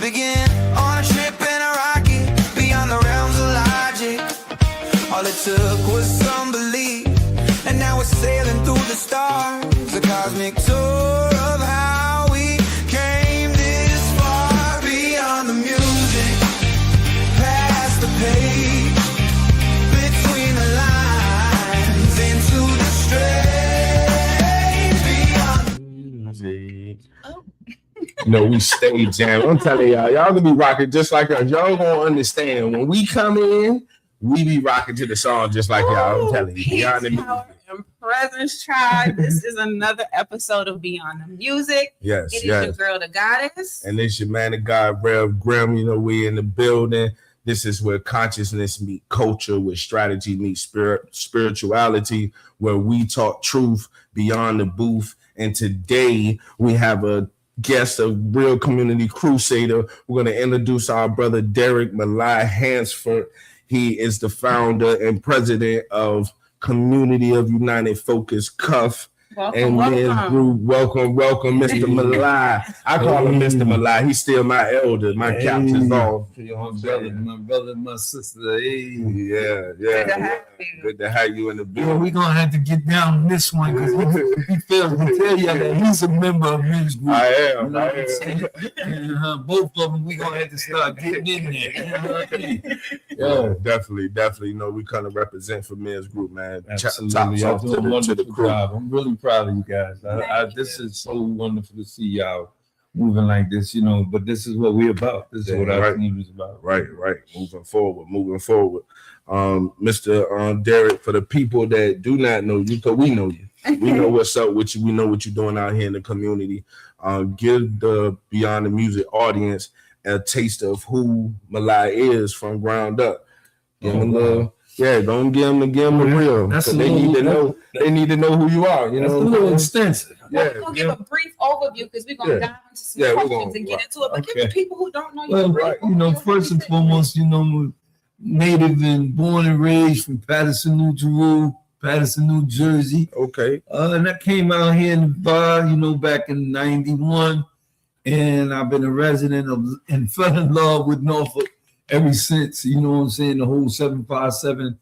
Begin on a trip in a rocket beyond the realms of logic. All it took was some belief, and now we're sailing through the stars. A cosmic tour of how we came this far. Beyond the music, past the page, between the lines, into the strange. Beyond music. No, we stay jamming. I'm telling y'all gonna be rocking just like us. Y'all gonna understand when we come in, we be rocking to the song just like y'all. I'm telling you. Beyond the Music and Presence Tribe. This is another episode of Beyond the Music. Yes, it is your girl, the goddess. And it's your man of God, Rev Grimm. You know, we in the building. This is where consciousness meet culture, where strategy meets spirituality, where we talk truth beyond the booth. And today we have a guest, a real community crusader. We're going to introduce our brother Derek Malai Hansford. He is the founder and president of Community of United Focus Cuff and Men's Group. Welcome, Mr. Malai. I call him Mr. Malai. He's still my elder. My cap is off. My brother, my sister. Hey. Yeah. Good to have you in the building. We're gonna have to get down this one because he fails to tell you that he's a member of Men's Group. I am. You know what I'm saying? And, both of them, we're gonna have to start getting in there. You know what I mean? Yeah, definitely. You know, we kind of represent for Men's Group, man. Absolutely. Tops off to the crew. I'm really proud of you guys. This is so wonderful to see y'all moving like this, you know, but this is what we're about. This is what our team is about. Right. Moving forward. Mr. Derek, for the people that do not know you, because we know you. We know what's up with you. We know what you're doing out here in the community. Give the Beyond the Music audience a taste of who Malai is from ground up. Give them a little. Yeah, don't give them a real. They need to know. They need to know who you are. You know, a little extensive. We're gonna give a brief overview because we're gonna dive into some questions and get into it. But give the people who don't know you. Well, you know, first and foremost, you know, native and born and raised from Patterson, New Jersey. Okay. And I came out here in Nevada, you know, back in '91, and I've been a resident and fell in love with Norfolk ever since, you know what I'm saying, the whole 757,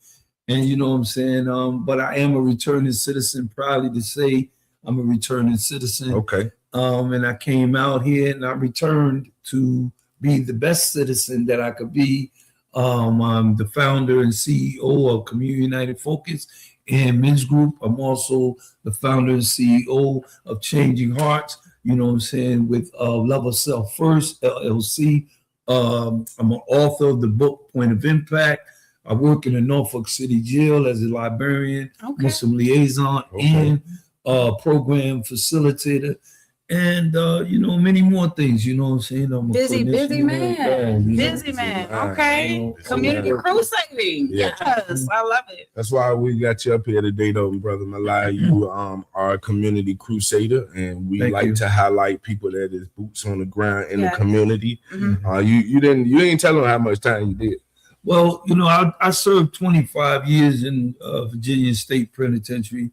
and you know what I'm saying, but I am a returning citizen, proudly to say I'm a returning citizen. Okay. And I came out here and I returned to be the best citizen that I could be. I'm the founder and CEO of Community United Focus and Men's Group. I'm also the founder and CEO of Changing Hearts, you know what I'm saying, with Love of Self First, LLC. I'm an author of the book Point of Impact. I work in the Norfolk City Jail as a librarian, Muslim liaison, and program facilitator, and you know, many more things. You know what I'm saying? I'm a busy man. Busy man. Okay. You know, community crusading. Yes, I love it. That's why we got you up here today, though, brother Malai. You are a community crusader, and we to highlight people that is boots on the ground in the community. Mm-hmm. You didn't tell them how much time you did. Well, you know, I served 25 years in Virginia State Penitentiary,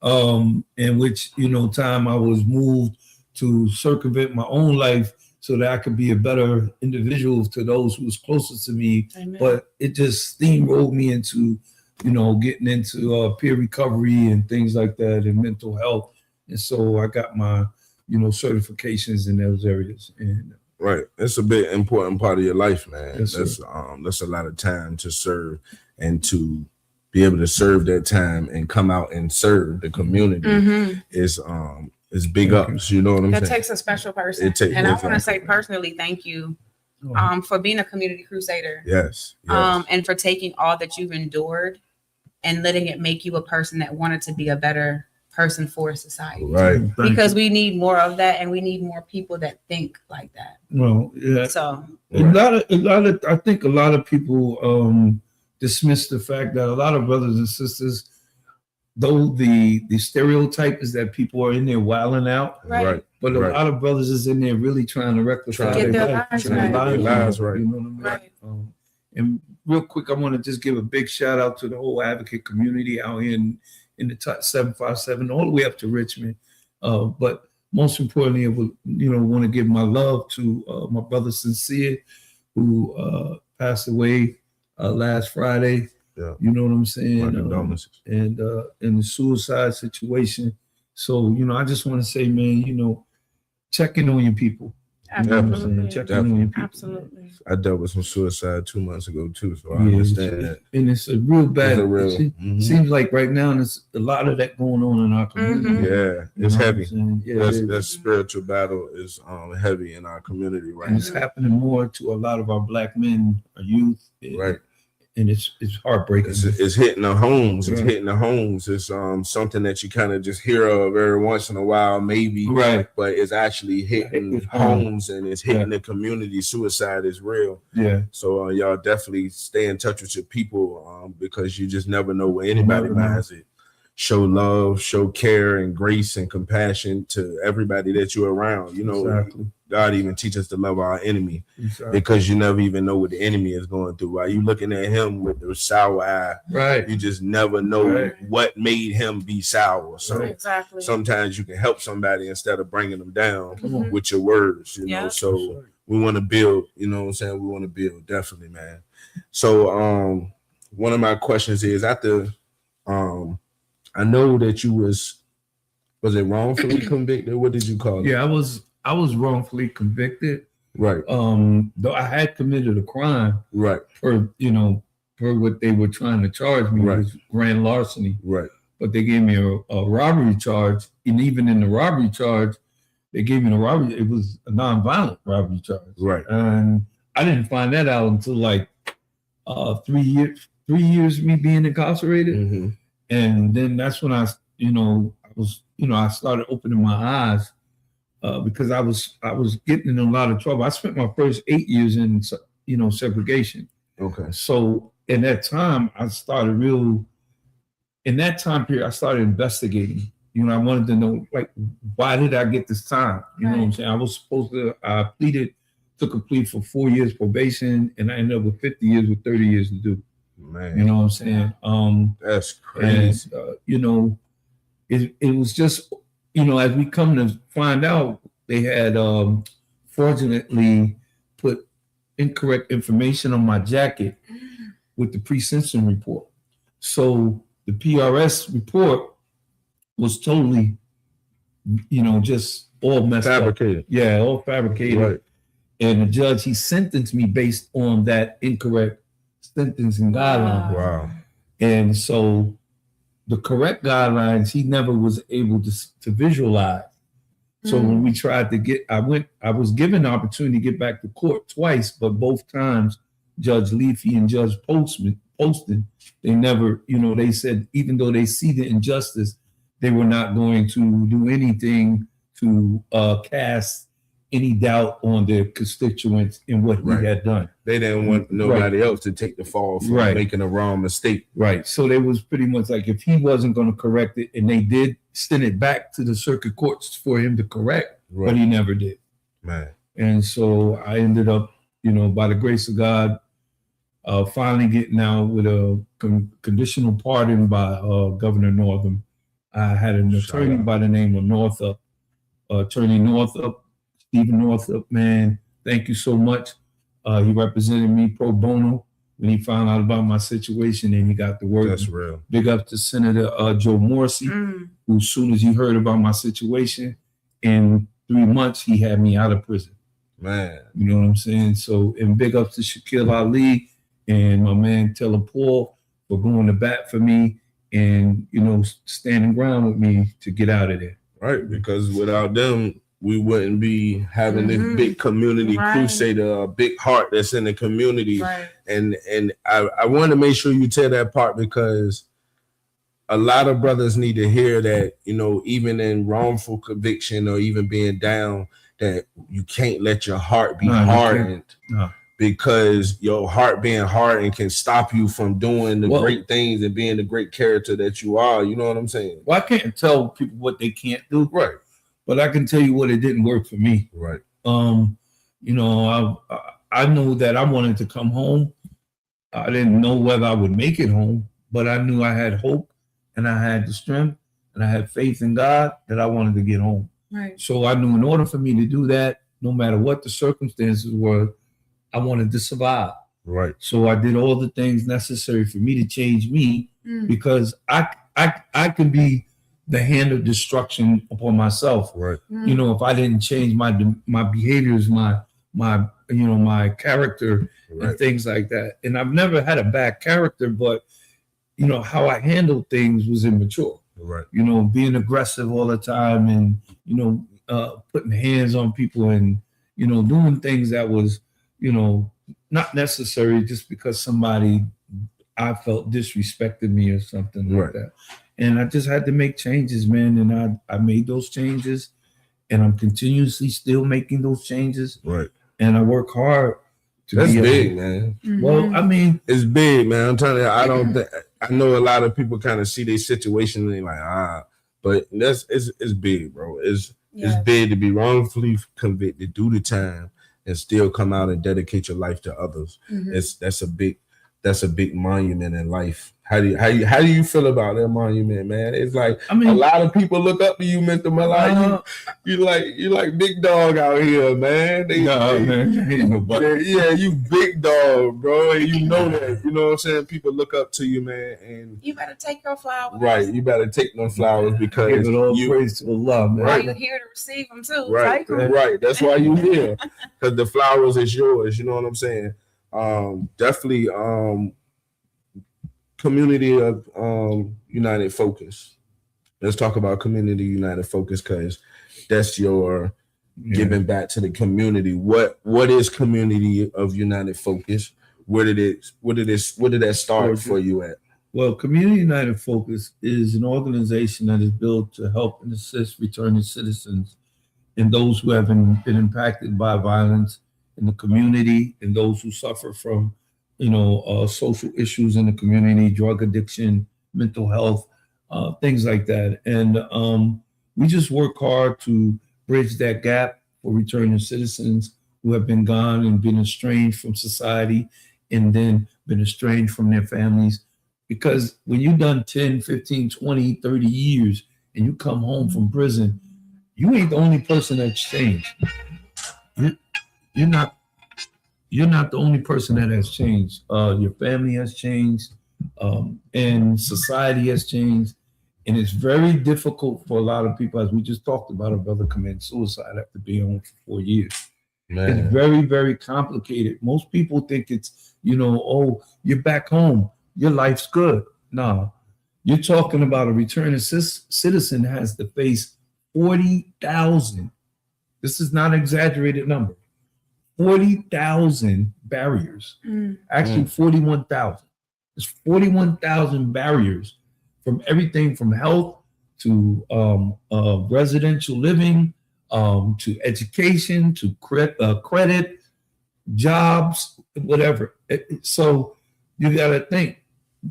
in which, you know, time I was moved to circumvent my own life so that I could be a better individual to those who was closest to me. Amen. But it just steamrolled me into, you know, getting into peer recovery and things like that and mental health. And so I got my, you know, certifications in those areas. And right. That's a big important part of your life, man. Yes, that's a lot of time to serve, and to be able to serve that time and come out and serve the community is big ups. You know what I'm saying? That takes a special person. And I want to say personally, thank you for being a community crusader. Yes. And for taking all that you've endured and letting it make you a person that wanted to be a better person for society. Right. Because we need more of that, and we need more people that think like that. Well, yeah. So a lot of I think a lot of people dismiss the fact that a lot of brothers and sisters, though the stereotype is that people are in there wilding out, right? But a lot of brothers is in there really trying to rectify their lives right. You know what I mean? Right. And real quick, I want to just give a big shout out to the whole advocate community out here in the top 757, all the way up to Richmond. But most importantly, I would, want to give my love to my brother Sincere, who passed away last Friday. Yeah. You know what I'm saying? My condolences. And in the suicide situation. So, I just want to say, man, check in on your people. You know what I'm saying? Check in on your people. Absolutely. I dealt with some suicide 2 months ago too, so I understand that. And it's a real bad. Seems like right now there's a lot of that going on in our community. Yeah, it's heavy. Yeah, that spiritual battle is heavy in our community right and now. it's happening more to a lot of our Black men, our youth. Right. And it's heartbreaking. It's hitting the homes. It's Right. hitting the homes. It's something that you kind of just hear of every once in a while, maybe. Right. But it's actually hitting homes and it's hitting the community. Suicide is real. Yeah. So y'all definitely stay in touch with your people because you just never know where anybody buys it. Show love, show care and grace and compassion to everybody that you're around. Exactly. God even teach us to love our enemy Exactly. because you never even know what the enemy is going through. While you looking at him with the sour eye, Right. you just never know what made him be sour. So Exactly. sometimes you can help somebody instead of bringing them down Come on. with your words, Yeah. So we want to build, you know what I'm saying? We want to build, definitely, man. So one of my questions is after I know that you was it wrongfully convicted? What did you call it? Yeah, I was wrongfully convicted. Right. Though I had committed a crime Right. for what they were trying to charge me, Right. was grand larceny. Right. But they gave me a robbery charge, and even in the robbery charge, they gave me the robbery. It was a nonviolent robbery charge, Right. and I didn't find that out until like 3 years. 3 years of me being incarcerated, Mm-hmm. and then that's when I started opening my eyes because I was getting in a lot of trouble. I spent my first 8 years in segregation. Okay. So in that time, in that time period, I started investigating. I wanted to know, like, why did I get this time? You know what I'm saying? I took a plea for 4 years probation, and I ended up with 50 years with 30 years to do. Man. You know what I'm saying? That's crazy. And, it was just, as we come to find out, they had fraudulently put incorrect information on my jacket with the pre-sentence report. So the PRS report was totally, just all messed Fabricated. up. Yeah, all fabricated. Right. And the judge, he sentenced me based on that incorrect sentencing guideline. Wow. And so the correct guidelines, he never was able to visualize. So when we tried to I was given the opportunity to get back to court twice, but both times Judge Leafy and Judge Poston, they never, they said, even though they see the injustice, they were not going to do anything to cast any doubt on their constituents in what he had done. They didn't want nobody else to take the fall for making a wrong mistake. Right. So they was pretty much like, if he wasn't going to correct it, and they did send it back to the circuit courts for him to correct, but he never did. Man. And so I ended up, by the grace of God, finally getting out with a conditional pardon by Governor Northam. I had an attorney by the name of Northup, Attorney Northup, Stephen Northup, man, thank you so much. He represented me pro bono when he found out about my situation, and he got the word. That's real. Big up to Senator Joe Morrissey, who, as soon as he heard about my situation, in 3 months, he had me out of prison. Man. You know what I'm saying? So, and big up to Shaquille Ali and my man Taylor Paul for going to bat for me and, standing ground with me to get out of there. Right, because without them, we wouldn't be having this big community crusader, a big heart that's in the community. Right. And I want to make sure you tell that part, because a lot of brothers need to hear that, even in wrongful conviction or even being down, that you can't let your heart be hardened. No. Because your heart being hardened can stop you from doing the great things and being the great character that you are. You know what I'm saying? Well, I can't tell people what they can't do. Right. But I can tell you what it didn't work for me. Right. I knew that I wanted to come home. I didn't know whether I would make it home, but I knew I had hope and I had the strength and I had faith in God that I wanted to get home. Right. So I knew in order for me to do that, no matter what the circumstances were, I wanted to survive. Right. So I did all the things necessary for me to change me, because I can be the hand of destruction upon myself. Right. You know, if I didn't change my behaviors, my my character and things like that. And I've never had a bad character, but you know how I handled things was immature. Right. You know, being aggressive all the time, and you know, putting hands on people, and you know, doing things that was, you know, not necessary just because somebody I felt disrespected me or something like that. And I just had to make changes, man. And I made those changes, and I'm continuously still making those changes. Right. And I work hard to That's be big, man. Well, I mean, it's big, man. I'm telling you, I don't think, I know a lot of people kind of see their situation and they're like, but it's big, bro. It's big to be wrongfully convicted, do the time, and still come out and dedicate your life to others. That's a big monument in life. How do you feel about that monument, man? It's like, I mean, a lot of people look up to you, Mr. Malai. You like big dog out here, man. You big dog, bro. And you know that. You know what I'm saying? People look up to you, man. And you better take your flowers. Right. You better take them flowers because you praise to Allah, man. Right. You're here to receive them too. Right. Right. That's why you're here. Because the flowers is yours. You know what I'm saying? Definitely community of United Focus. Let's talk about community United Focus, because that's your giving back to the community. What is community of United Focus? Where did that start for you at? Well, Community United Focus is an organization that is built to help and assist returning citizens and those who have been impacted by violence in the community, and those who suffer from social issues in the community, drug addiction, mental health, things like that. And we just work hard to bridge that gap for returning citizens who have been gone and been estranged from society, and then been estranged from their families. Because when you've done 10, 15, 20, 30 years and you come home from prison, you ain't the only person that's changed. You're not the only person that has changed. Your family has changed, and society has changed. And it's very difficult for a lot of people, as we just talked about, a brother committing suicide after being home for 4 years. Man. It's very, very complicated. Most people think it's, you're back home, your life's good. No, you're talking about a returning citizen has to face 40,000. This is not an exaggerated number. 40,000 barriers. Actually, 41,000. There's 41,000 barriers, from everything from health to residential living, to education, to credit, jobs, whatever. So you got to think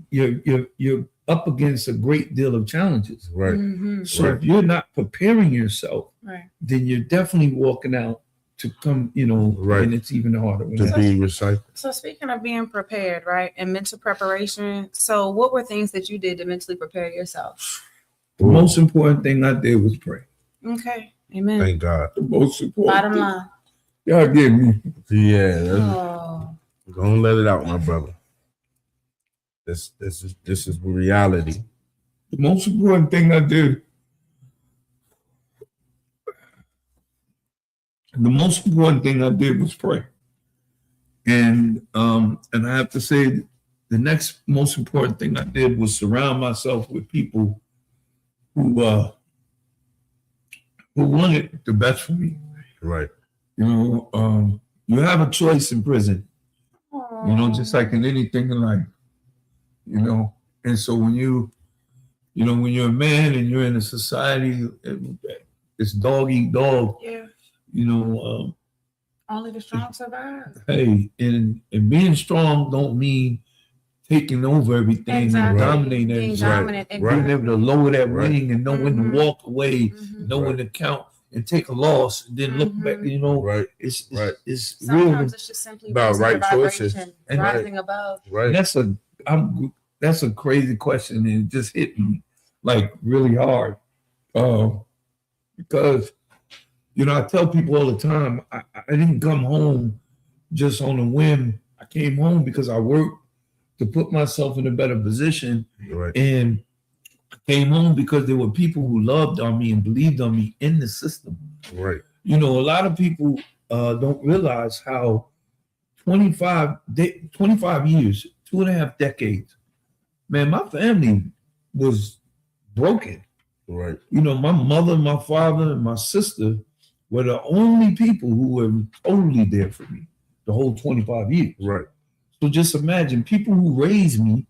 you're up against a great deal of challenges. Right. So if you're not preparing yourself, then you're definitely walking out to come, and it's even harder to be recycled. So speaking of being prepared, right, and mental preparation, so what were things that you did to mentally prepare yourself? The most important thing I did was pray. Okay, amen. Thank God. The most important. Bottom line. Y'all get me. Yeah. Don't let it out, my brother. This is reality. The most important thing I did. The most important thing I did was pray. And I have to say, the next most important thing I did was surround myself with people who wanted the best for me. Right. You have a choice in prison. Just like in anything in life. And so when you're a man and you're in a society, it's dog eat dog. Yeah. Only the strong survive. Hey, and being strong don't mean taking over everything and dominating everything. Being able to lower that wing and know when to walk away, know when to count and take a loss, and then look back. It's sometimes really it's just simply about right choices and rising above. Right. That's a crazy question, and it just hit me like really hard, because You know, I tell people all the time, I didn't come home just on a whim. I came home because I worked to put myself in a better position. Right. And I came home because there were people who loved on me and believed on me in the system. Right. You know, a lot of people don't realize how 25 years, 2.5 decades, man, my family was broken. Right. You know, my mother, my father, and my sister were the only people who were totally there for me the whole 25 years. Right. So just imagine people who raised me,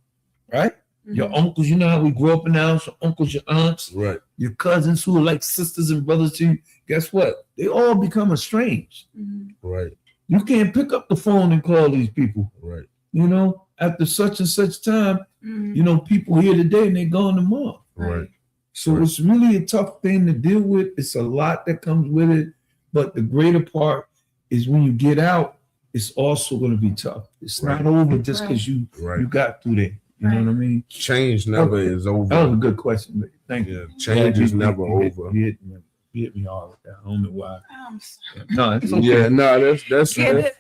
right? Mm-hmm. Your uncles, you know how we grew up in the house, your uncles, your aunts, Right. your cousins who are like sisters and brothers to you. Guess what? They all become estranged. Mm-hmm. Right. You can't pick up the phone and call these people. Right. You know, after such and such time, Mm-hmm. you know, people here today and they're gone tomorrow. Right. So Right. it's really a tough thing to deal with. It's a lot that comes with it. But the greater part is when you get out, it's also going to be tough. It's Right. not over just because you Right. got through there. You know what I mean? Change never Okay. is That was over. a good question, man. Thank you. Yeah. Change is never You over. hit me hard with that. I don't know why. I'm sorry. No, it's okay. Yeah. No, that's Get it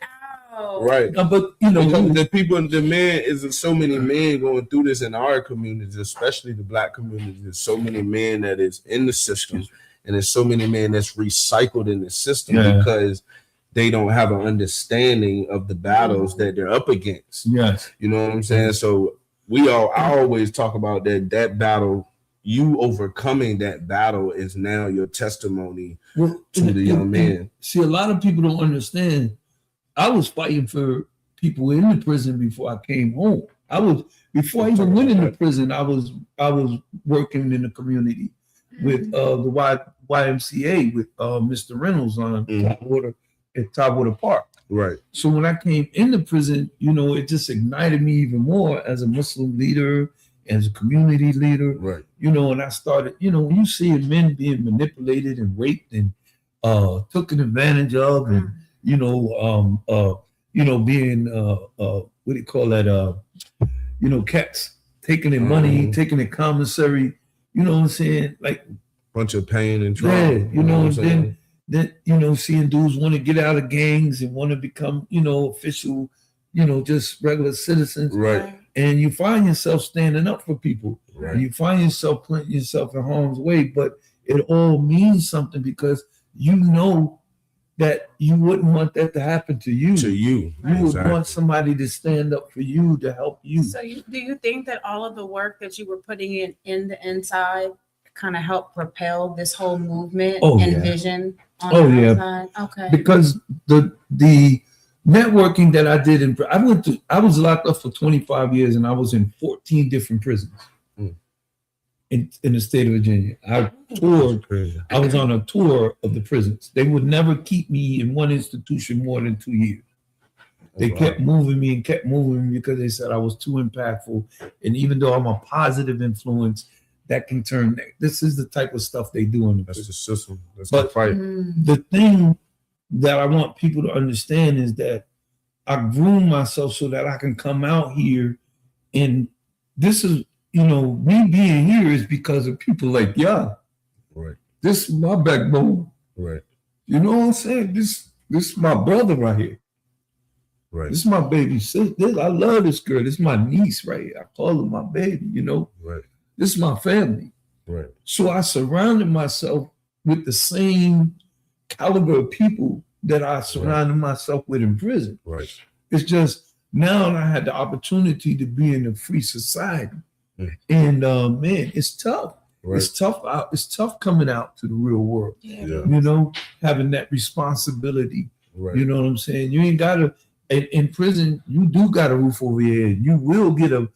out. right. No, but you know, Because the people, the men, is so many men going through this in our communities, especially the Black community. There's so many men that is in the system, and there's so many men that's recycled in the system because they don't have an understanding of the battles that they're up against. yes, You know what I'm saying? So I always talk about that battle. You overcoming that battle is now your testimony well, to the young man. See, a lot of people don't understand. I was fighting for people in the prison before I came home. Before I even went into prison, I was working in the community with the YMCA with Mr. Reynolds on Topwater Park. Right. So when I came into prison, you know, it just ignited me even more as a Muslim leader, as a community leader. Right. You know, and I started, you know, when you see men being manipulated and raped and taken advantage of, and being what do you call that? Cats taking their money, taking their commissary. You know what I'm saying? Like Bunch of pain and trauma. yeah, you know, what I'm and saying? then seeing dudes want to get out of gangs and want to become, official, just regular citizens. Right. And you find yourself standing up for people. Right. And you find yourself putting yourself in harm's way, but it all means something because you know that you wouldn't want that to happen to you. To you. You would want somebody to stand up for you, to help you. So do you think that all of the work that you were putting in the inside kind of helped propel this whole movement and vision on the outside? Okay. Because the networking that I did I was locked up for 25 years and I was in 14 different prisons in the state of Virginia. I was on a tour of the prisons. They would never keep me in one institution more than 2 years. They kept moving me because they said I was too impactful. And even though I'm a positive influence, that can turn. This is the type of stuff they do in the prison. That's the system. That's But the fight. the thing that I want people to understand is that I groom myself so that I can come out here, and this is, me being here is because of people like y'all. Right. This is my backbone. Right. You know what I'm saying? This is my brother right here. Right. This is my baby sister. I love this girl. This is my niece right here. I call her my baby, Right. This is my family. Right. So I surrounded myself with the same caliber of people that I surrounded myself with in prison. Right. It's just now I had the opportunity to be in a free society. And man, it's tough. Right. It's tough out. It's tough coming out to the real world. Yeah. Having that responsibility. Right. You know what I'm saying? You ain't gotta in prison, you do got a roof over your head. You will get a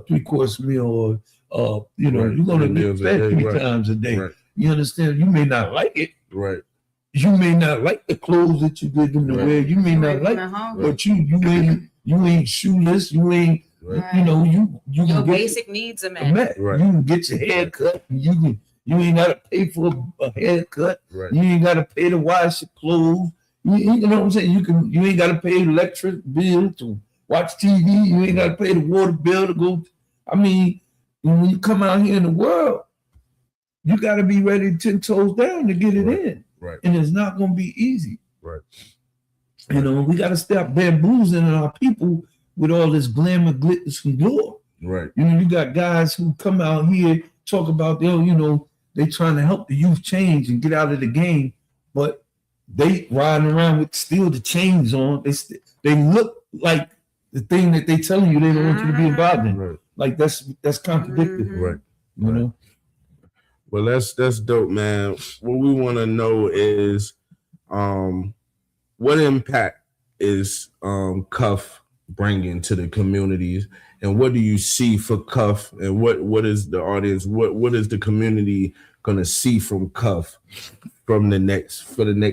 three-course meal, or you're gonna get fed 3 times a day. Right. You understand? You may not like it. Right. You may not like the clothes that you give them to wear. You may not like, but you ain't shoeless. You ain't. Right. You your can basic needs are met. Right. You can get your hair cut. You ain't gotta pay for a haircut. Right. You ain't gotta pay to wash your clothes. You know what I'm saying? You ain't gotta pay the electric bill to watch TV. You ain't gotta pay the water bill to go. I mean, when you come out here in the world, you gotta be ready 10 toes down to get it in. Right. And it's not going to be easy. Right. You know, we got to stop bamboozling our people with all this glamour, glitz, and glory. Right. You know, you got guys who come out here, talk about, you know, they trying to help the youth change and get out of the game, but they riding around with still the chains on. They look like the thing that they telling you they don't want you to be involved in. Right. Like that's contradictory. Right. You know? Well, that's dope, man. What we want to know is what impact is Cuff bringing to the communities, and what do you see for Cuff, and what is the audience, what is the community gonna see from Cuff for the next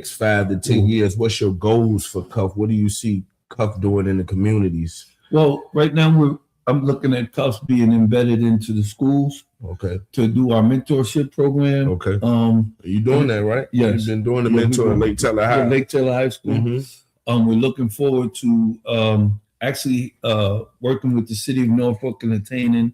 5 to 10 years? What's your goals for Cuff? What do you see Cuff doing in the communities? Well, right now I'm looking at Cuffs being embedded into the schools. Okay. To do our mentorship program. Okay. Are you doing that, right? Yes. You've been doing the mentor at Lake Teller High. Lake Teller High School. Mm-hmm. We're looking forward to actually working with the city of Norfolk and attaining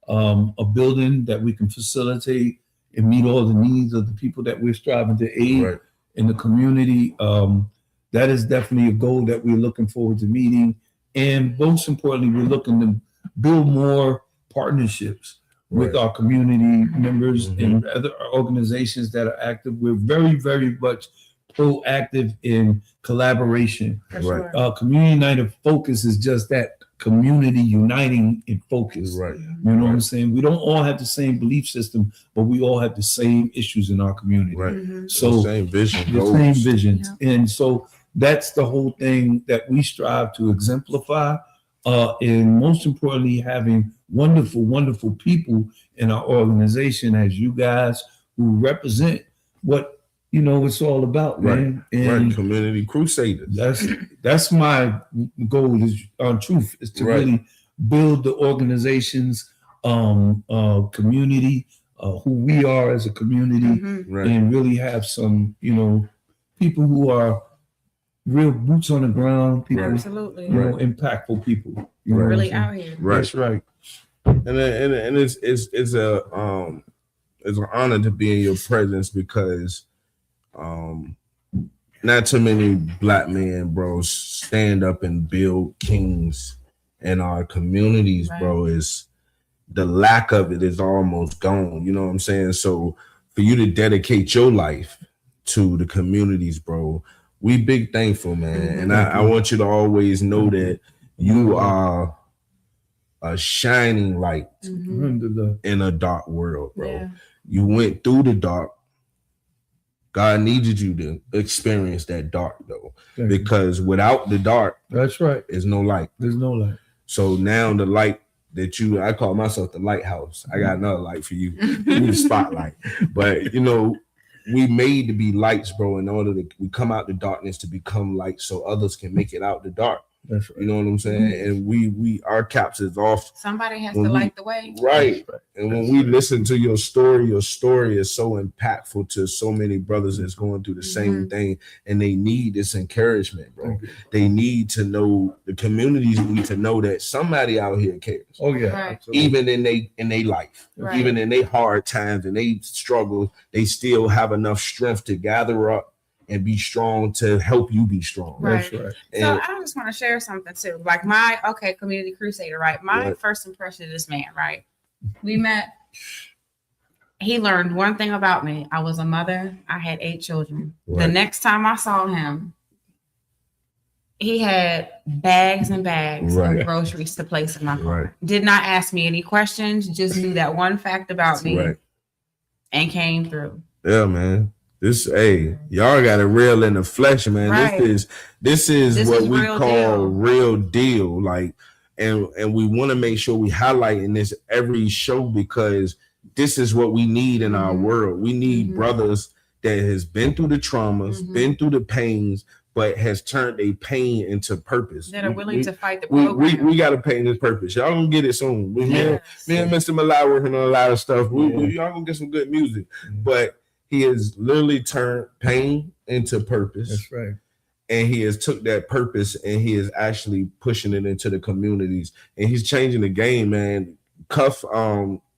a building that we can facilitate and meet all the needs of the people that we're striving to aid in the community. That is definitely a goal that we're looking forward to meeting. And most importantly, we're looking to build more partnerships with our community members and other organizations that are active. We're very, very much proactive in collaboration. Sure. Community United Focus is just that, community uniting in focus. Right. You know what I'm saying? We don't all have the same belief system, but we all have the same issues in our community. Right. So the same vision. The same visions. Yeah. And so that's the whole thing that we strive to exemplify. And most importantly, having wonderful, wonderful people in our organization as you guys who represent what, you know, it's all about, man. And community crusaders. That's my goal is on truth is to really build the organization's community, who we are as a community, and really have some, you know, people who are real boots on the ground, people, absolutely, you know, impactful people, you know, really out here. Right. That's right. And it's an honor to be in your presence because not too many black men, bro, stand up and build kings in our communities, bro. Is the lack of it is almost gone. You know what I'm saying? So for you to dedicate your life to the communities, bro, we big thankful, man. And I want you to always know that you are a shining light in a dark world, bro. Yeah. You went through the dark. God needed you to experience that dark, though, because without the dark, that's right, there's no light. There's no light. So now the light that I call myself the lighthouse. I got another light for you, the spotlight. But you know, we made to be lights, bro, in order to we come out the darkness to become light, so others can make it out the dark. That's right. You know what I'm saying? And we our caps is off. Somebody has to light the way. Right. And when we listen to your story is so impactful to so many brothers that's going through the same thing, and they need this encouragement, bro. They need to know, the communities need to know that somebody out here cares. Oh yeah. Right. Even in they life, even in their hard times and they struggle, they still have enough strength to gather up and be strong to help you be strong. Right. That's right. So I just want to share something too. Like community crusader, right? My first impression of this man, right? We met. He learned one thing about me. I was a mother. I had 8 children. Right. The next time I saw him, he had bags and bags of groceries to place in my car. Did not ask me any questions. Just knew that one fact about me and came through. Yeah, man. Y'all got a real in the flesh, man. Right. This is what we call real deal. Like, and we want to make sure we highlight in this every show, because this is what we need in our world. We need brothers that has been through the traumas, been through the pains, but has turned a pain into purpose. That are willing to fight the program. We got a pain this purpose. Y'all gonna get it soon. Me and Mr. Malai working on a lot of stuff. Y'all gonna get some good music, but he has literally turned pain into purpose. That's right. And he has took that purpose and he is actually pushing it into the communities. And he's changing the game, man. Cuff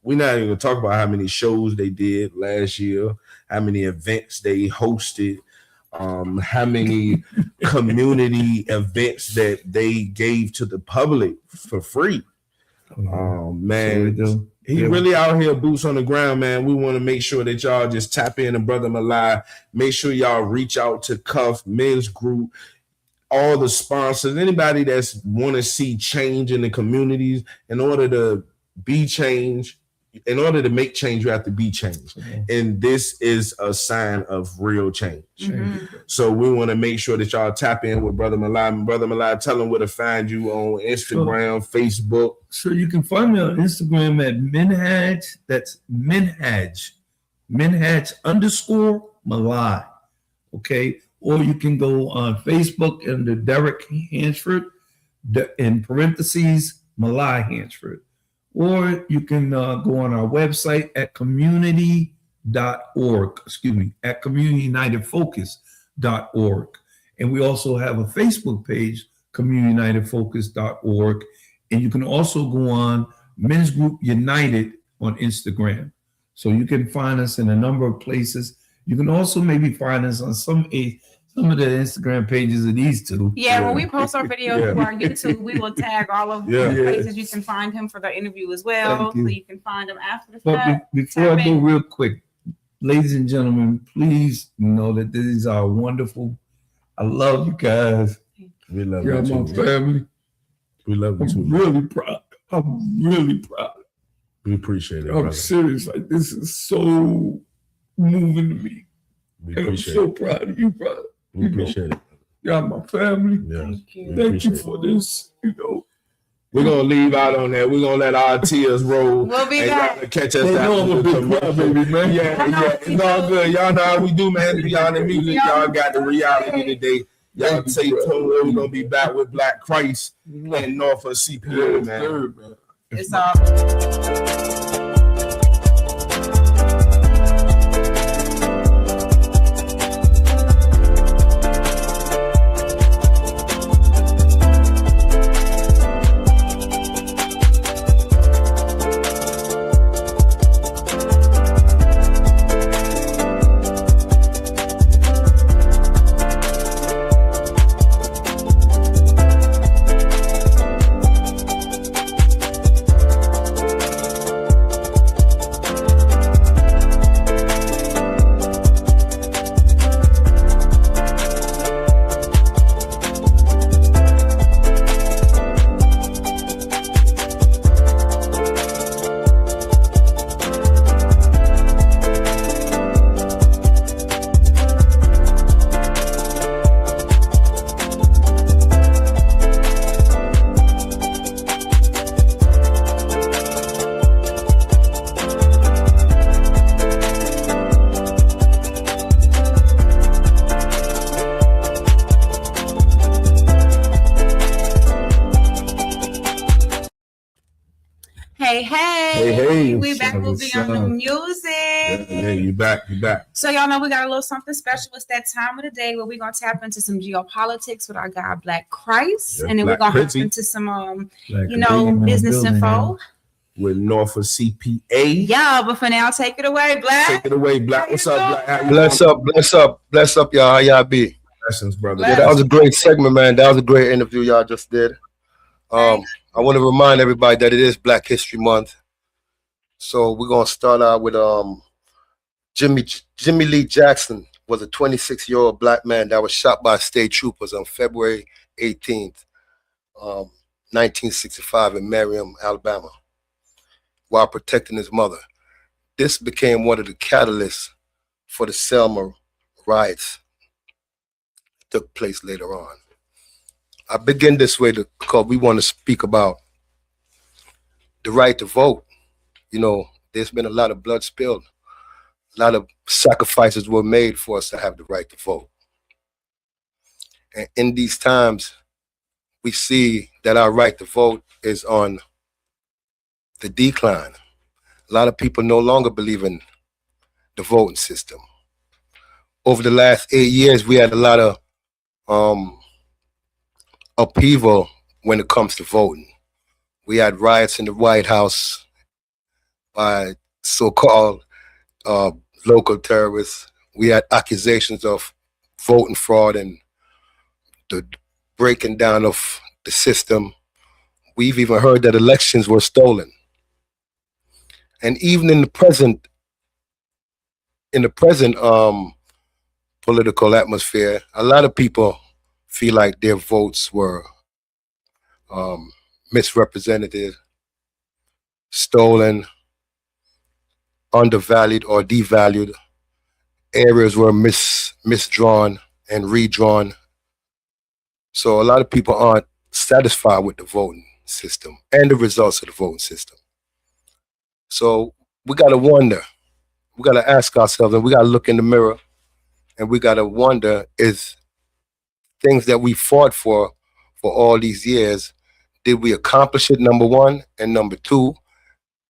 we're not even gonna talk about how many shows they did last year, how many events they hosted, how many community events that they gave to the public for free. Man, So he really out here boots on the ground, man. We want to make sure that y'all just tap in to Brother Malai. Make sure y'all reach out to Cuff Men's Group, all the sponsors, anybody that's want to see change in the communities. In order to be change, in order to make change, you have to be changed. And this is a sign of real change. So we want to make sure that y'all tap in with Brother Malai. Brother Malai, tell them where to find you on Instagram, Facebook. So you can find me on Instagram at Minhaj. That's Minhaj _Malai. Okay. Or you can go on Facebook under Derek Hansford, in parentheses, Malai Hansford. Or you can go on our website at community.org, at communityunitedfocus.org. And we also have a Facebook page, communityunitedfocus.org. And you can also go on Men's Group United on Instagram. So you can find us in a number of places. You can also maybe find us on some of the Instagram pages of these two. Yeah, when we post our videos to our YouTube, we will tag all of the places you can find him for the interview as well. So you can find him after the fact. But before I go real quick, ladies and gentlemen, please know that these are wonderful. I love you guys. We love You're you my too. family. We love you too. I'm really proud. I'm really proud. We appreciate it, I'm brother. serious. Like, this is so moving to me. We And I'm appreciate so it. proud of you, brother. We appreciate it. Y'all my family. Yeah. Thank you. Thank you for this. We're gonna leave out on that. We're gonna let our tears roll. We'll be and back. y'all can catch us They know after I'm a the big commercial. crybaby, man. Yeah, it's all good. Y'all know how we do, man. Beyond the music, y'all got the reality today. Y'all stay tuned. We're gonna be back with Black Christ and Norfolk CPA, man. It's all. Hey, we back with Beyond the Music. Yeah, you back. So y'all know we got a little something special. It's that time of the day where we're gonna tap into some geopolitics with our guy Black Christ, and then we're gonna hop into some business info with Norfolk CPA. Yeah, but for now, take it away, Black. Take it away, Black. What's up, Black? Bless up, y'all. How y'all be? Blessings, brother. Yeah, that was a great segment, man. That was a great interview y'all just did. I want to remind everybody that it is Black History Month. So we're gonna start out with Jimmy Lee Jackson was a 26-year-old black man that was shot by state troopers on February 18th, 1965 in Merriam, Alabama, while protecting his mother. This became one of the catalysts for the Selma riots that took place later on. I begin this way because we want to speak about the right to vote. You know, there's been a lot of blood spilled. A lot of sacrifices were made for us to have the right to vote. And in these times, we see that our right to vote is on the decline. A lot of people no longer believe in the voting system. Over the last 8 years, we had a lot of upheaval when it comes to voting. We had riots in the White House, by so-called local terrorists. We had accusations of voting fraud and the breaking down of the system. We've even heard that elections were stolen. And even in the present political atmosphere, a lot of people feel like their votes were misrepresented, stolen, undervalued or devalued. Areas were misdrawn and redrawn. So a lot of people aren't satisfied with the voting system and the results of the voting system. So we got to wonder, we got to ask ourselves, and we got to look in the mirror, and we got to wonder, is things that we fought for all these years, did we accomplish it, number one? And number two,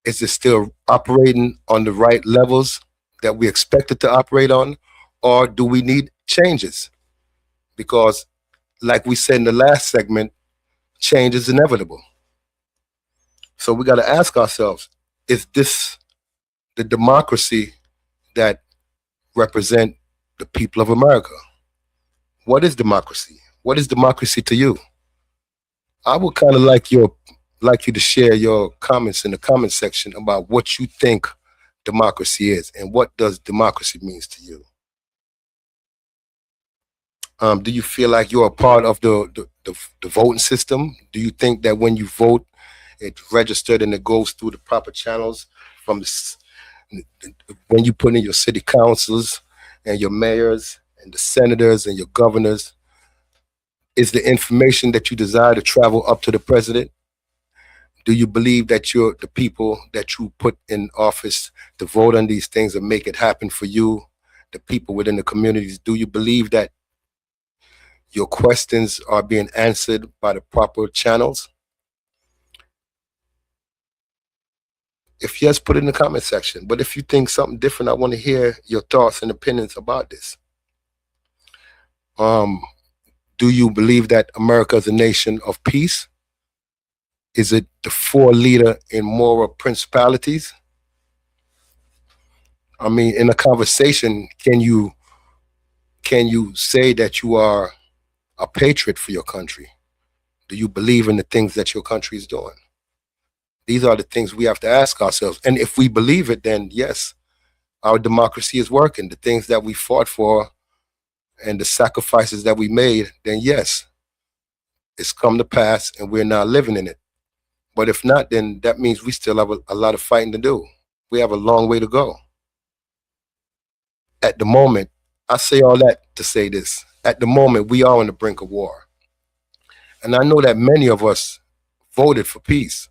is it still operating on the right levels that we expect it to operate on? Or do we need changes? Because like we said in the last segment, change is inevitable. So we got to ask ourselves, is this the democracy that represent the people of America? What is democracy? What is democracy to you? I would kind of like you to share your comments in the comment section about what you think democracy is and what does democracy means to you. Do you feel like you're a part of the voting system? Do you think that when you vote, it's registered and it goes through the proper channels from when you put in your city councils and your mayors and the senators and your governors? Is the information that you desire to travel up to the president? Do you believe that the people that you put in office to vote on these things and make it happen for you, the people within the communities, do you believe that your questions are being answered by the proper channels? If yes, put it in the comment section. But if you think something different, I want to hear your thoughts and opinions about this. Do you believe that America is a nation of peace? Is it the four leader in moral principalities? I mean, in a conversation, can you say that you are a patriot for your country? Do you believe in the things that your country is doing? These are the things we have to ask ourselves. And if we believe it, then yes, our democracy is working. The things that we fought for and the sacrifices that we made, then yes, it's come to pass and we're now living in it. But if not, then that means we still have a lot of fighting to do. We have a long way to go. At the moment, I say all that to say this. At the moment, we are on the brink of war. And I know that many of us voted for peace.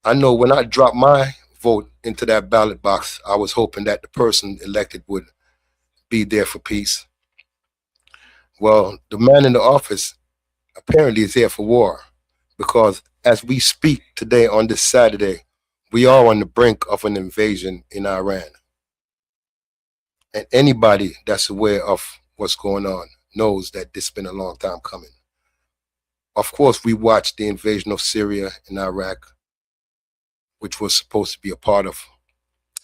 I know when I dropped my vote into that ballot box, I was hoping that the person elected would be there for peace. Well, the man in the office apparently is here for war, because as we speak today on this Saturday, we are on the brink of an invasion in Iran. And anybody that's aware of what's going on knows that this has been a long time coming. Of course, we watched the invasion of Syria and Iraq, which was supposed to be a part of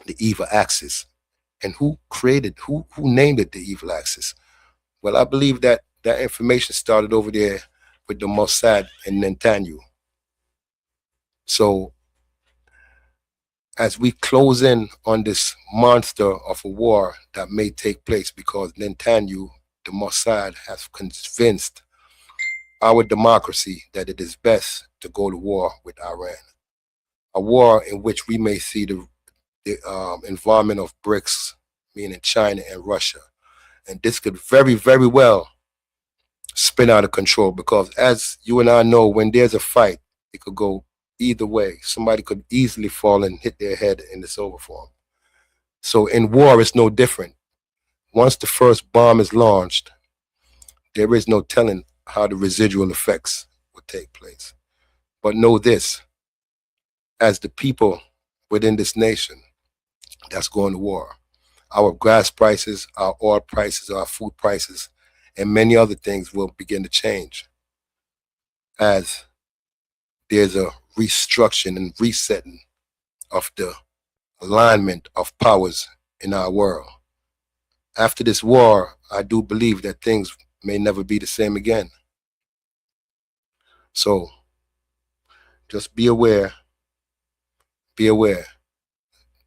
the evil axis. And who named it the evil axis? Well, I believe that that information started over there with the Mossad and Netanyahu. So as we close in on this monster of a war that may take place because Netanyahu, the Mossad, has convinced our democracy that it is best to go to war with Iran. A war in which we may see the involvement of BRICS, meaning China and Russia. And this could very, very well spin out of control, because as you and I know, when there's a fight, it could go either way. Somebody could easily fall and hit their head and it's over for them. So in war, it's no different. Once the first bomb is launched, there is no telling how the residual effects will take place. But know this, as the people within this nation that's going to war, our gas prices, our oil prices, our food prices, and many other things will begin to change as there's a restructuring and resetting of the alignment of powers in our world. After this war, I do believe that things may never be the same again. So just be aware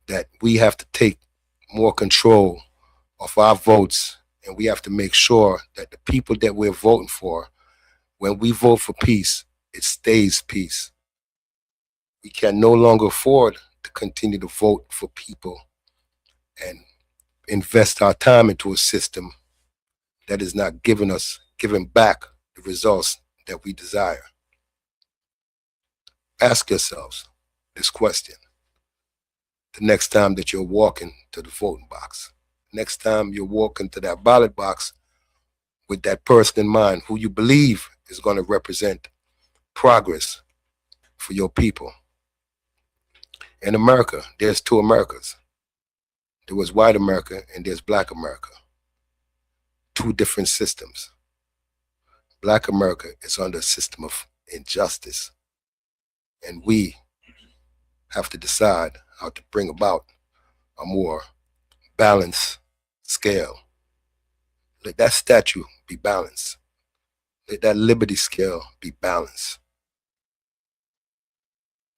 that we have to take more control of our votes, and we have to make sure that the people that we're voting for, when we vote for peace, it stays peace. We can no longer afford to continue to vote for people and invest our time into a system that is not giving back the results that we desire. Ask yourselves this question the next time that you're walking to the voting box. Next time you're walking to that ballot box with that person in mind who you believe is going to represent progress for your people. In America, there's two Americas. There was white America and there's black America. Two different systems. Black America is under a system of injustice. And we have to decide how to bring about a more balanced scale. Let that statue be balanced. Let that liberty scale be balanced.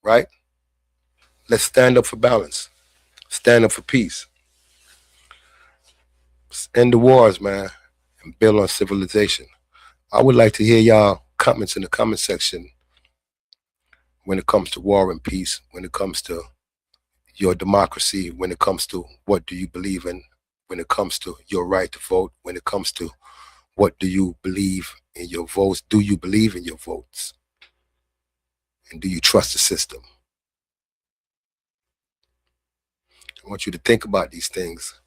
Right? Let's stand up for balance. Stand up for peace. End the wars, man, and build on civilization. I would like to hear y'all comments in the comment section when it comes to war and peace, when it comes to your democracy, when it comes to what do you believe in, when it comes to your right to vote, when it comes to what do you believe in your votes, do you believe in your votes, and do you trust the system? I want you to think about these things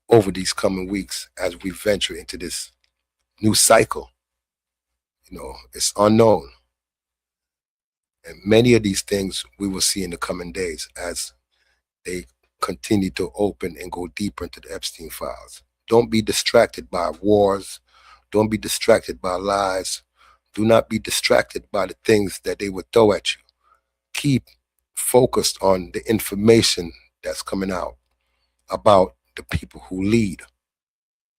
over these coming weeks as we venture into this new cycle. You know, it's unknown. And many of these things we will see in the coming days as they continue to open and go deeper into the Epstein files. Don't be distracted by wars. Don't be distracted by lies. Do not be distracted by the things that they would throw at you. Keep focused on the information that's coming out about the people who lead.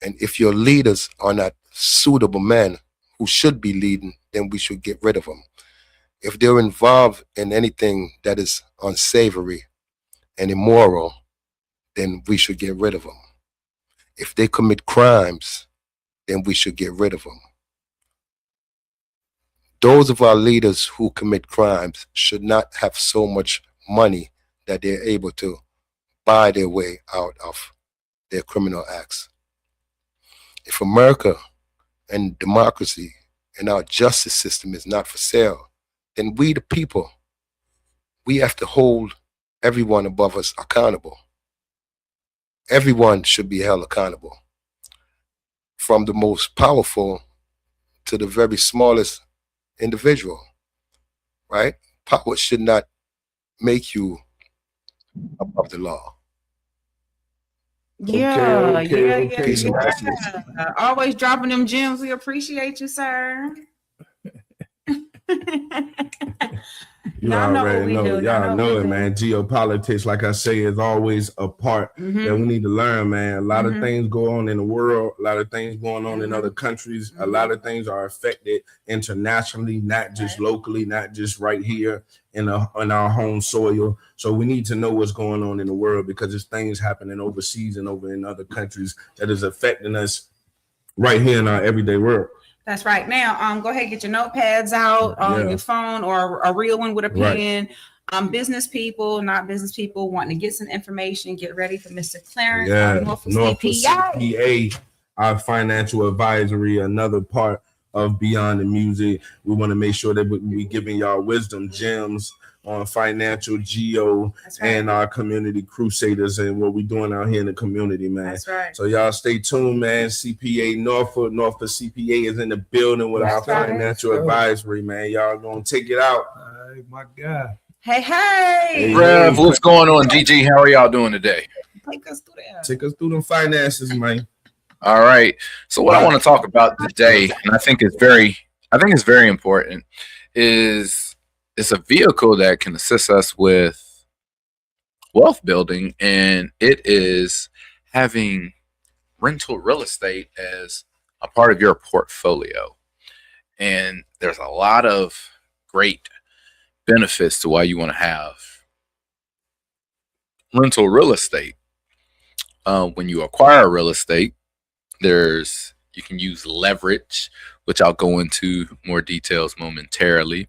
And if your leaders are not suitable men who should be leading, then we should get rid of them. If they're involved in anything that is unsavory and immoral, then we should get rid of them. If they commit crimes, then we should get rid of them. Those of our leaders who commit crimes should not have so much money that they're able to buy their way out of their criminal acts. If America and democracy and our justice system is not for sale, then we, the people, we have to hold everyone above us accountable. Everyone should be held accountable, from the most powerful to the very smallest individual, right? Power should not make you above the law. Yeah. Okay. Always dropping them gems. We appreciate you, sir. You Y'all know what already we know. do. Y'all know it, we man. Geopolitics, like I say, is always a part that we need to learn, man. A lot of things go on in the world. A lot of things going on in other countries. A lot of things are affected internationally, not just locally, not just right here in our home soil. So we need to know what's going on in the world, because there's things happening overseas and over in other countries that is affecting us right here in our everyday world. That's right. Now, go ahead, get your notepads out on your phone, or a real one with a pen. Business people, not business people, wanting to get some information, get ready for Mr. Clarence. Norfolk CPA, our financial advisory, another part of Beyond the Music. We want to make sure that we're giving y'all wisdom gems on financial, geo, and our community crusaders and what we're doing out here in the community, man. That's right. So y'all stay tuned, man. CPA Norfolk CPA is in the building with our financial advisory, man. Y'all gonna take it out. Hey, my God. Hey. Rev, what's going on, GG? How are y'all doing today? Take us through that. Take us through them finances, man. All right. So what I want to talk about today, and I think it's very important, is it's a vehicle that can assist us with wealth building, and it is having rental real estate as a part of your portfolio. And there's a lot of great benefits to why you want to have rental real estate. When you acquire real estate, you can use leverage, which I'll go into more details momentarily.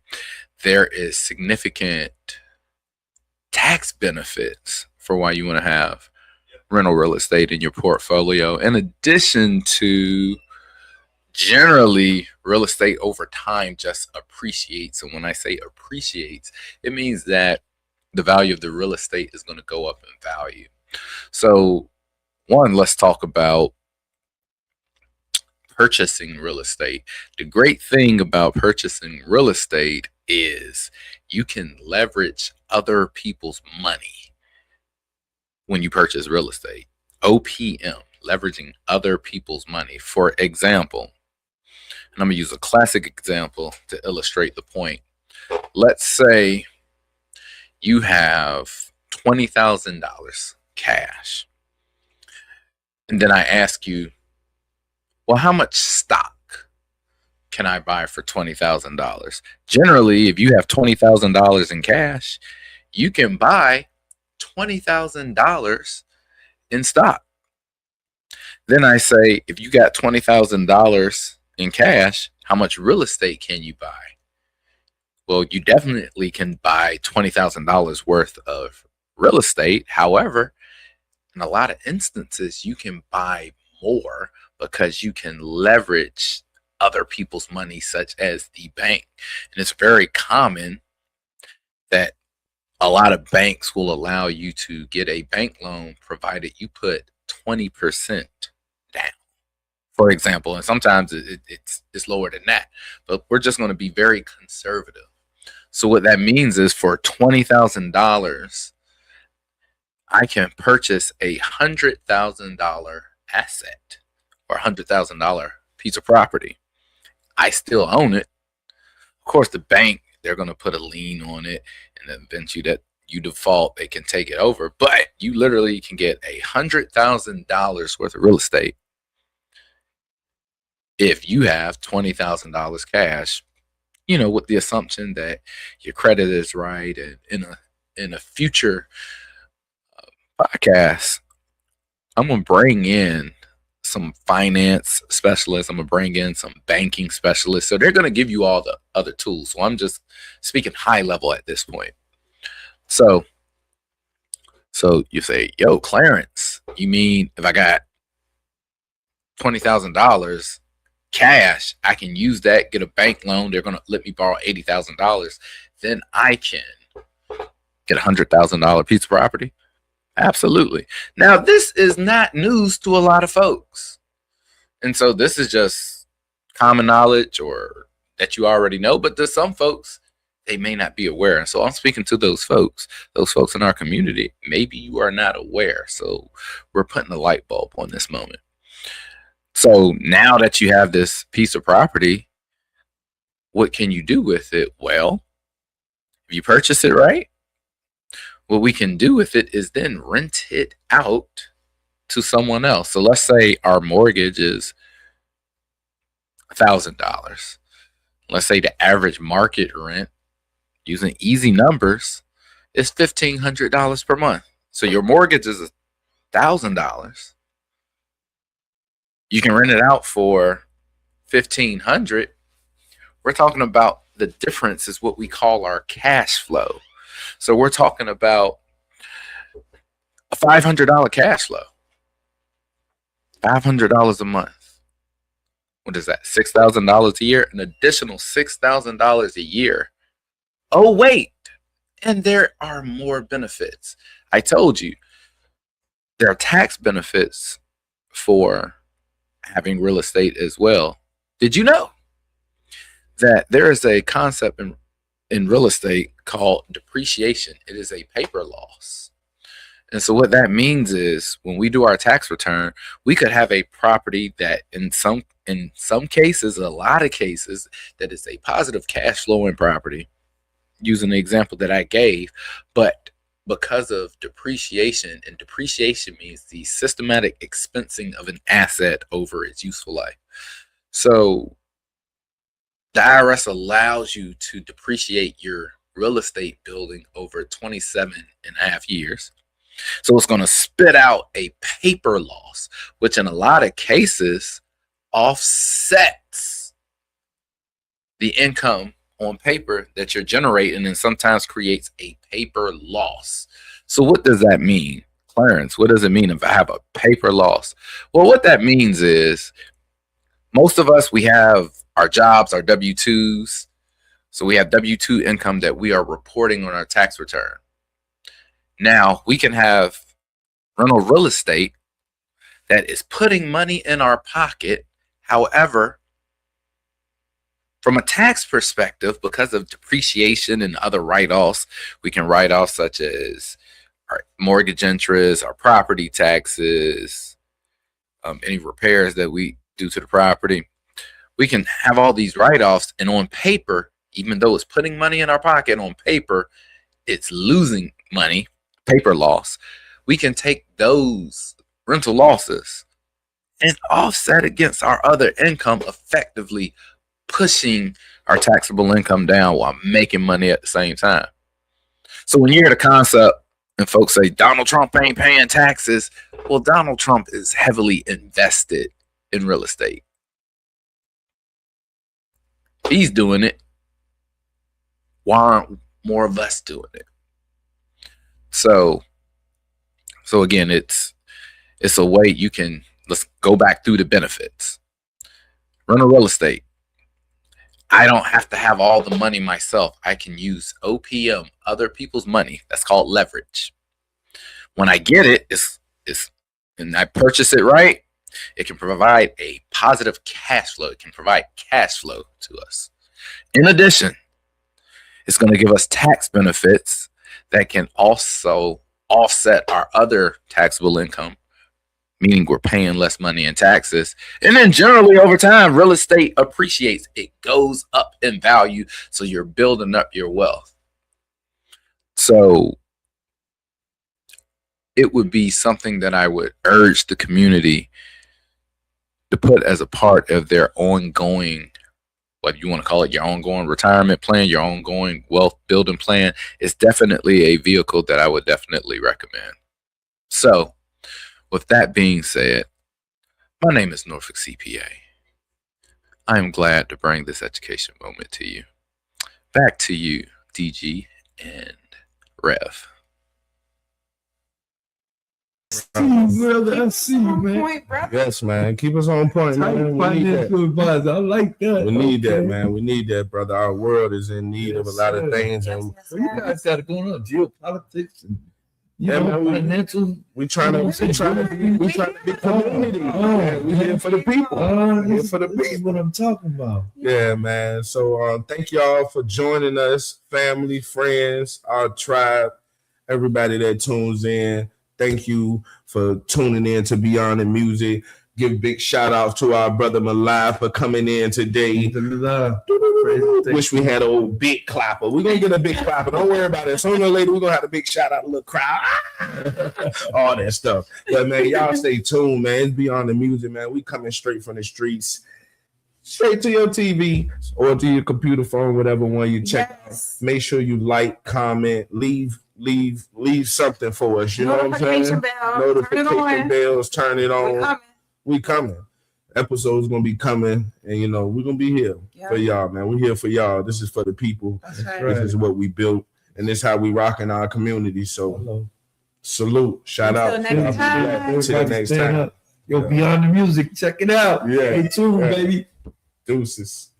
There is significant tax benefits for why you want to have rental real estate in your portfolio, in addition to generally real estate over time just appreciates. And when I say appreciates, it means that the value of the real estate is going to go up in value. So one, let's talk about purchasing real estate. The great thing about purchasing real estate is you can leverage other people's money when you purchase real estate. OPM, leveraging other people's money. For example, and I'm going to use a classic example to illustrate the point. Let's say you have $20,000 cash. And then I ask you, well, how much stock can I buy for $20,000? Generally, if you have $20,000 in cash, you can buy $20,000 in stock. Then I say, if you got $20,000 in cash, how much real estate can you buy? Well, you definitely can buy $20,000 worth of real estate. However, in a lot of instances, you can buy more because you can leverage other people's money, such as the bank. And it's very common that a lot of banks will allow you to get a bank loan provided you put 20% down, for example. And sometimes it's lower than that, but we're just going to be very conservative. So what that means is for $20,000, I can purchase a $100,000 asset or $100,000 piece of property. I still own it. Of course, the bank, they're going to put a lien on it, and then eventually that you default, they can take it over. But you literally can get $100,000 worth of real estate if you have $20,000 cash, you know, with the assumption that your credit is right. And in a future podcast, I'm going to bring in some finance specialists. I'm going to bring in some banking specialists. So they're going to give you all the other tools. So I'm just speaking high level at this point. So you say, yo, Clarence, you mean if I got $20,000 cash, I can use that, get a bank loan. They're going to let me borrow $80,000. Then I can get $100,000 piece of property. Absolutely. Now, this is not news to a lot of folks. And so this is just common knowledge or that you already know, but there's some folks, they may not be aware. And so I'm speaking to those folks in our community. Maybe you are not aware. So we're putting a light bulb on this moment. So now that you have this piece of property, what can you do with it? Well, if you purchase it right, what we can do with it is then rent it out to someone else. So let's say our mortgage is $1,000. Let's say the average market rent, using easy numbers, is $1,500 per month. So your mortgage is $1,000. You can rent it out for $1,500. We're talking about the difference is what we call our cash flow. So we're talking about a $500 cash flow, $500 a month. What is that? $6,000 a year, an additional $6,000 a year. Oh, wait. And there are more benefits. I told you there are tax benefits for having real estate as well. Did you know that there is a concept in real estate called depreciation? It is a paper loss. And so what that means is when we do our tax return, we could have a property that in some cases, a lot of cases, that is a positive cash flowing property, using the example that I gave. But because of depreciation, and depreciation means the systematic expensing of an asset over its useful life. So the IRS allows you to depreciate your real estate building over 27.5 years. So it's going to spit out a paper loss, which in a lot of cases offsets the income on paper that you're generating, and sometimes creates a paper loss. So what does that mean, Clarence? What does it mean if I have a paper loss? Well, what that means is most of us, we have our jobs, our W-2s. So we have W-2 income that we are reporting on our tax return. Now we can have rental real estate that is putting money in our pocket. However, from a tax perspective, because of depreciation and other write-offs, we can write off such as our mortgage interest, our property taxes, any repairs that we do to the property. We can have all these write-offs, and on paper, even though it's putting money in our pocket, on paper, it's losing money, paper loss. We can take those rental losses and offset against our other income, effectively pushing our taxable income down while making money at the same time. So when you hear the concept and folks say Donald Trump ain't paying taxes, well, Donald Trump is heavily invested in real estate. He's doing it. Why aren't more of us doing it? So again, it's a way you can, let's go back through the benefits. Rental real estate. I don't have to have all the money myself. I can use OPM, other people's money. That's called leverage. When I get it, and I purchase it right, it can provide a positive cash flow. It can provide cash flow to us. In addition, it's going to give us tax benefits that can also offset our other taxable income, meaning we're paying less money in taxes. And then generally over time, real estate appreciates. It goes up in value. So you're building up your wealth. So it would be something that I would urge the community to put as a part of their ongoing, what you want to call it, your ongoing retirement plan, your ongoing wealth building plan. Is definitely a vehicle that I would definitely recommend. So with that being said, my name is Norfolk CPA. I am glad to bring this education moment to you. Back to you, DG and Rev. See you, brother. I see you, man. Point, brother. Yes, man. Keep us on point, man. We need that. Financial advisor. I like that. We need that, man. We need that, brother. Our world is in need of a lot of things, and So you guys got it going on, geopolitics and Yeah, man, financial. we trying to be community. Man. We here for the people. Here for the This is people. what I'm talking about. Yeah, man. So thank y'all for joining us, family, friends, our tribe, everybody that tunes in. Thank you for tuning in to Beyond the Music. Give big shout outs to our brother Malai for coming in today. Wish we had an old big clapper. We're gonna get a big clapper. Don't worry about it. Sooner or later, we're gonna have a big shout out, a little crowd. All that stuff. But man, y'all stay tuned, man. It's Beyond the Music, man. We coming straight from the streets, straight to your TV or to your computer phone, whatever one you check out. Make sure you like, comment, leave something for us. You know what I'm saying? Notification bells, turn it on. We coming. Episodes gonna be coming, and you know we're gonna be here for y'all, man. We're here for y'all. This is for the people. That's right. This is what we built, and this is how we rock in our community. So, salute, shout out. Next time. Till next time. Yo, Beyond the Music, check it out. Yeah. Stay tuned, baby. Deuces.